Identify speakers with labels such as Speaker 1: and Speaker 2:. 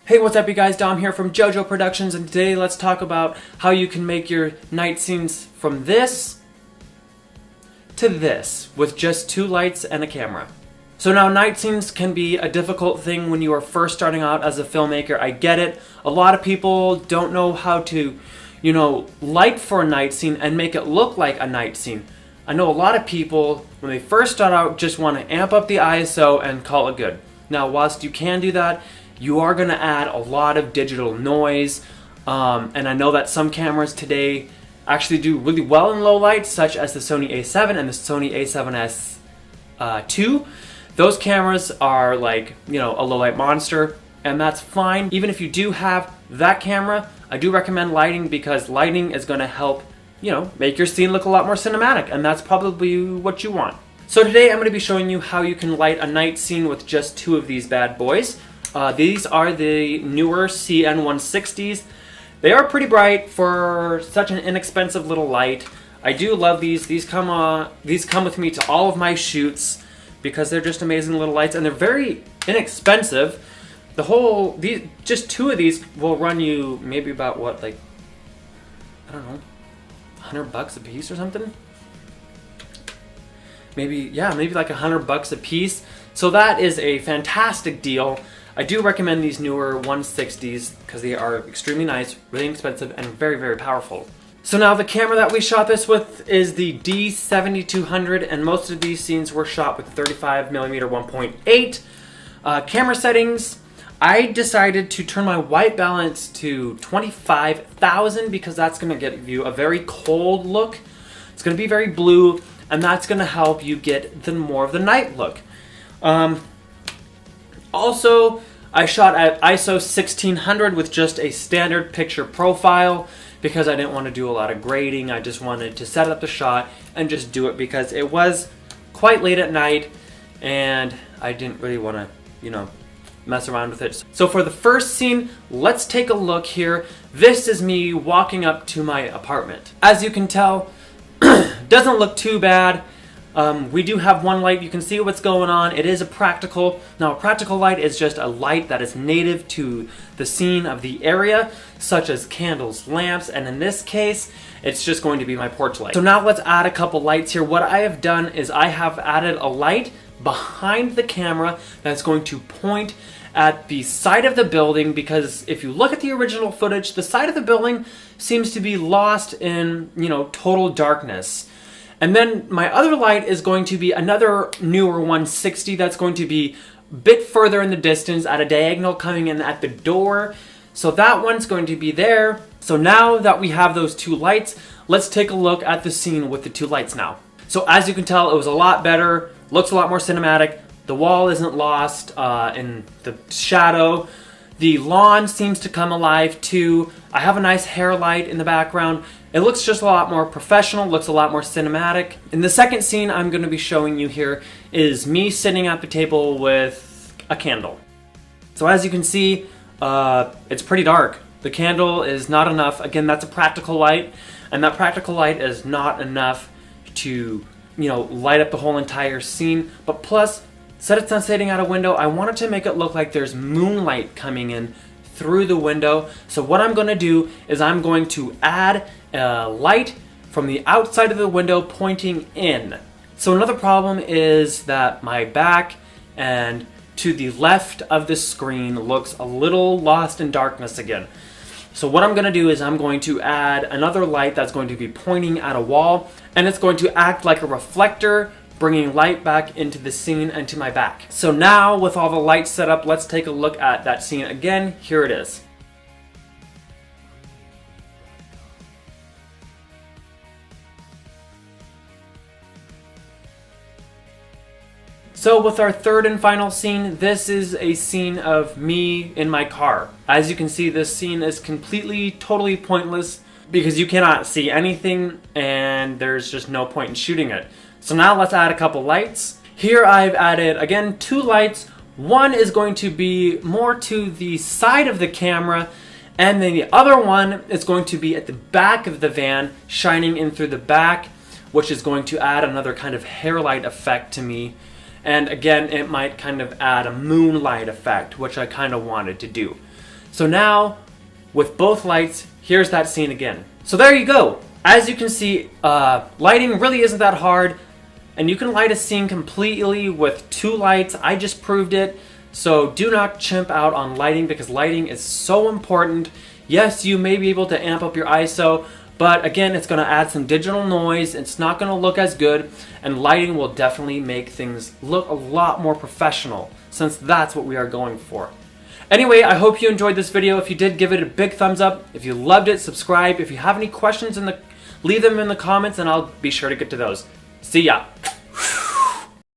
Speaker 1: Hey, what's up you guys? Dom here from JoJo Productions, and today let's talk about how you can make your night scenes from this to this with just 2 lights and a camera. So now night scenes can be a difficult thing when you are first starting out as a filmmaker. I get it. A lot of people don't know how to, light for a night scene and make it look like a night scene. I know a lot of people, when they first start out, just want to amp up the ISO and call it good. Now, whilst you can do that, you are going to add a lot of digital noise, and I know that some cameras today actually do really well in low light, such as the Sony a7 and the Sony a7S II. Those cameras are like, a low light monster, and that's fine. Even if you do have that camera, I do recommend lighting, because lighting is going to help, make your scene look a lot more cinematic, and that's probably what you want. So today I'm going to be showing you how you can light a night scene with just 2 of these bad boys. These are the newer CN160s. They are pretty bright for such an inexpensive little light. I do love these. These come with me to all of my shoots because they're just amazing little lights, and they're very inexpensive. Just 2 of these will run you maybe about what, like, I don't know, $100 a piece or something. Maybe like $100 a piece. So that is a fantastic deal. I do recommend these newer 160s because they are extremely nice, really inexpensive, and very, very powerful. So now the camera that we shot this with is the D7200, and most of these scenes were shot with 35mm 1.8. Camera settings, I decided to turn my white balance to 25,000 because that's going to get you a very cold look. It's going to be very blue, and that's going to help you get more of the night look. Also, I shot at ISO 1600 with just a standard picture profile because I didn't want to do a lot of grading. I just wanted to set up the shot and just do it because it was quite late at night and I didn't really want to, mess around with it. So for the first scene, let's take a look here. This is me walking up to my apartment. As you can tell, doesn't look too bad. We do have 1 light. You can see what's going on. It is a practical. Now, a practical light is just a light that is native to the scene of the area, such as candles, lamps, and in this case, it's just going to be my porch light. So now let's add a couple lights here. What I have done is I have added a light behind the camera that's going to point at the side of the building, because if you look at the original footage, the side of the building seems to be lost in, total darkness. And then my other light is going to be another newer 160 that's going to be a bit further in the distance at a diagonal coming in at the door. So that one's going to be there. So now that we have those 2 lights, let's take a look at the scene with the 2 lights now. So as you can tell, it was a lot better, looks a lot more cinematic. The wall isn't lost in the shadow. The lawn seems to come alive too. I have a nice hair light in the background. It looks just a lot more professional, looks a lot more cinematic. In the second scene I'm going to be showing you here is me sitting at the table with a candle. So as you can see, it's pretty dark. The candle is not enough. Again, that's a practical light, and that practical light is not enough to, light up the whole entire scene. But plus, set it sitting out a window, I wanted to make it look like there's moonlight coming in through the window. So what I'm going to do is I'm going to add a light from the outside of the window pointing in. So another problem is that my back and to the left of the screen looks a little lost in darkness again. So what I'm going to do is I'm going to add another light that's going to be pointing at a wall, and it's going to act like a reflector, bringing light back into the scene and to my back. So now with all the lights set up, let's take a look at that scene again. Here it is. So with our third and final scene, this is a scene of me in my car. As you can see, this scene is totally pointless because you cannot see anything and there's just no point in shooting it. So now let's add a couple lights. Here I've added, again, 2 lights. One is going to be more to the side of the camera, and then the other one is going to be at the back of the van, shining in through the back, which is going to add another kind of hair light effect to me. And again, it might kind of add a moonlight effect, which I kind of wanted to do. So now, with both lights, here's that scene again. So there you go. As you can see, lighting really isn't that hard, and you can light a scene completely with 2 lights. I just proved it. So do not chimp out on lighting, because lighting is so important. Yes, you may be able to amp up your ISO, but again, it's going to add some digital noise. It's not going to look as good, and lighting will definitely make things look a lot more professional, since that's what we are going for. Anyway, I hope you enjoyed this video. If you did, give it a big thumbs up. If you loved it, subscribe. If you have any questions, leave them in the comments, and I'll be sure to get to those. See ya!